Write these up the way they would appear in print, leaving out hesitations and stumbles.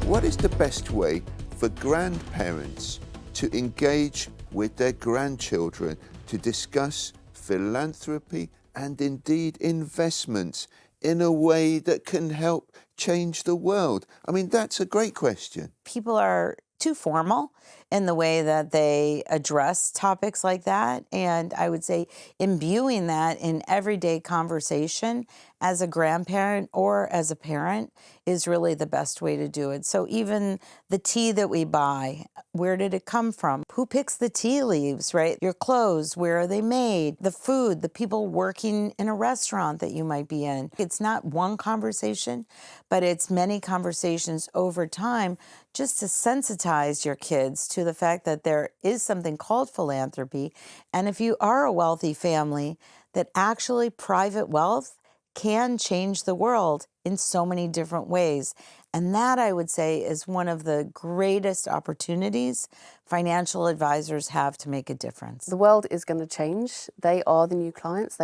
What is the best way for grandparents to engage with their grandchildren to discuss philanthropy and indeed investments in a way that can help change the world? I mean, that's a great question. People are too formal in the way that they address topics like that. And I would say imbuing that in everyday conversation as a grandparent or as a parent is really the best way to do it. So even the tea that we buy, where did it come from? Who picks the tea leaves, right? Your clothes, where are they made? The food, the people working in a restaurant that you might be in. It's not one conversation, but it's many conversations over time just to sensitize your kids to the fact that there is something called philanthropy. And if you are a wealthy family, that actually private wealth can change the world in so many different ways. And that, I would say, is one of the greatest opportunities financial advisors have to make a difference. The world is going to change. They are the new clients.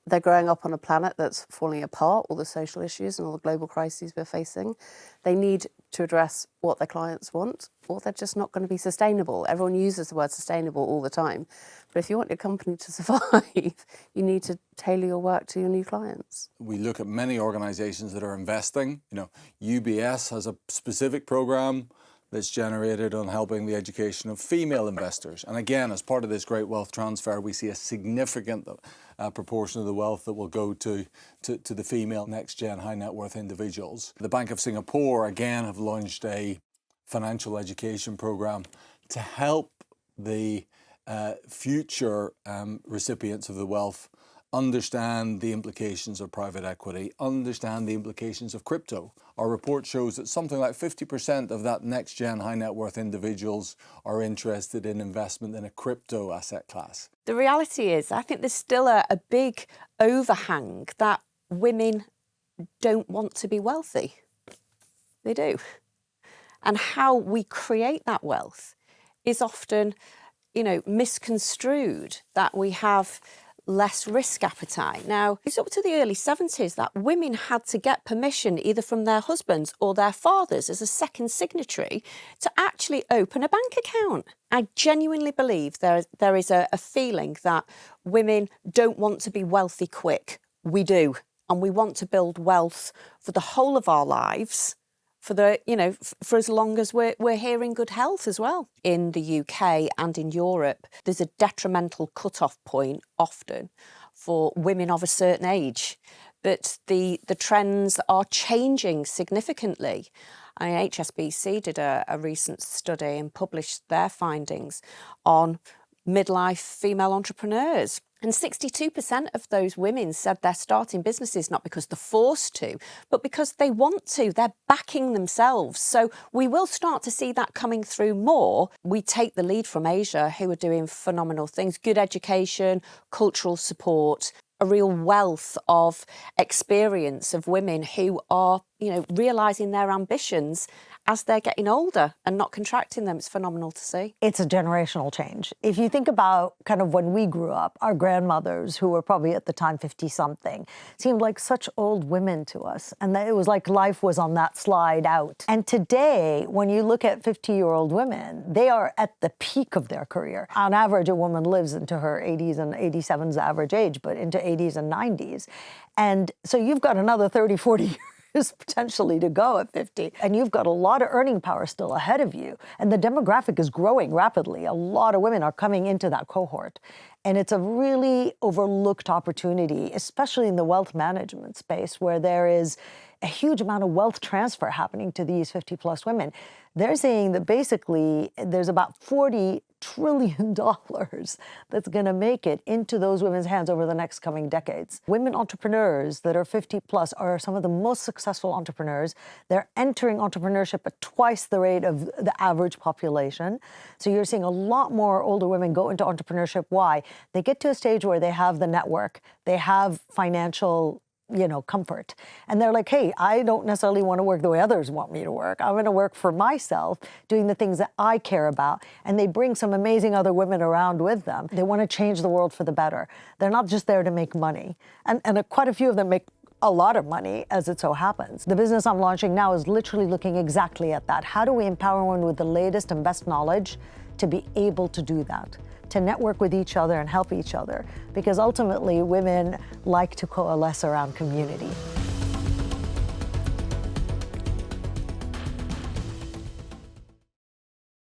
They're growing up on a planet that's falling apart, all the social issues and all the global crises we're facing. They need to address what their clients want, or they're just not going to be sustainable. Everyone uses the word sustainable all the time. But if you want your company to survive, you need to tailor your work to your new clients. We look at many organisations that are investing. UBS has a specific programme that's generated on helping the education of female investors. And again, as part of this great wealth transfer, we see a significant proportion of the wealth that will go to the female next-gen high net worth individuals. The Bank of Singapore, again, have launched a financial education program to help the future recipients of the wealth understand the implications of private equity, understand the implications of crypto. Our report shows that something like 50% of that next-gen high net worth individuals are interested in investment in a crypto asset class. The reality is, I think there's still a big overhang that women don't want to be wealthy. They do. And how we create that wealth is often, misconstrued, that we have less risk appetite. Now, it's up to the early 70s that women had to get permission either from their husbands or their fathers as a second signatory to actually open a bank account. I genuinely believe there is a feeling that women don't want to be wealthy quick. We do. And we want to build wealth for the whole of our lives, for as long as we're here in good health as well. In the UK and in Europe, there's a detrimental cut-off point often for women of a certain age. But the trends are changing significantly. HSBC did a recent study and published their findings on midlife female entrepreneurs. And 62% of those women said they're starting businesses not because they're forced to, but because they want to. They're backing themselves. So we will start to see that coming through more. We take the lead from Asia, who are doing phenomenal things, good education, cultural support, a real wealth of experience of women who are, realising their ambitions as they're getting older and not contracting them. It's phenomenal to see. It's a generational change. If you think about kind of when we grew up, our grandmothers, who were probably at the time 50-something, seemed like such old women to us. And that it was like life was on that slide out. And today, when you look at 50-year-old women, they are at the peak of their career. On average, a woman lives into her 80s, and 87 is the average age, but into 80s and 90s. And so you've got another 30, 40 years potentially to go at 50. And you've got a lot of earning power still ahead of you. And the demographic is growing rapidly. A lot of women are coming into that cohort. And it's a really overlooked opportunity, especially in the wealth management space, where there is a huge amount of wealth transfer happening to these 50-plus women. They're saying that basically there's about $40 trillion that's going to make it into those women's hands over the next coming decades. Women entrepreneurs that are 50-plus are some of the most successful entrepreneurs. They're entering entrepreneurship at twice the rate of the average population. So you're seeing a lot more older women go into entrepreneurship. Why? They get to a stage where they have the network, they have financial comfort. And they're like, hey, I don't necessarily want to work the way others want me to work. I'm going to work for myself, doing the things that I care about. And they bring some amazing other women around with them. They want to change the world for the better. They're not just there to make money. And quite a few of them make a lot of money, as it so happens. The business I'm launching now is literally looking exactly at that. How do we empower women with the latest and best knowledge to be able to do that, to network with each other and help each other? Because ultimately, women like to coalesce around community.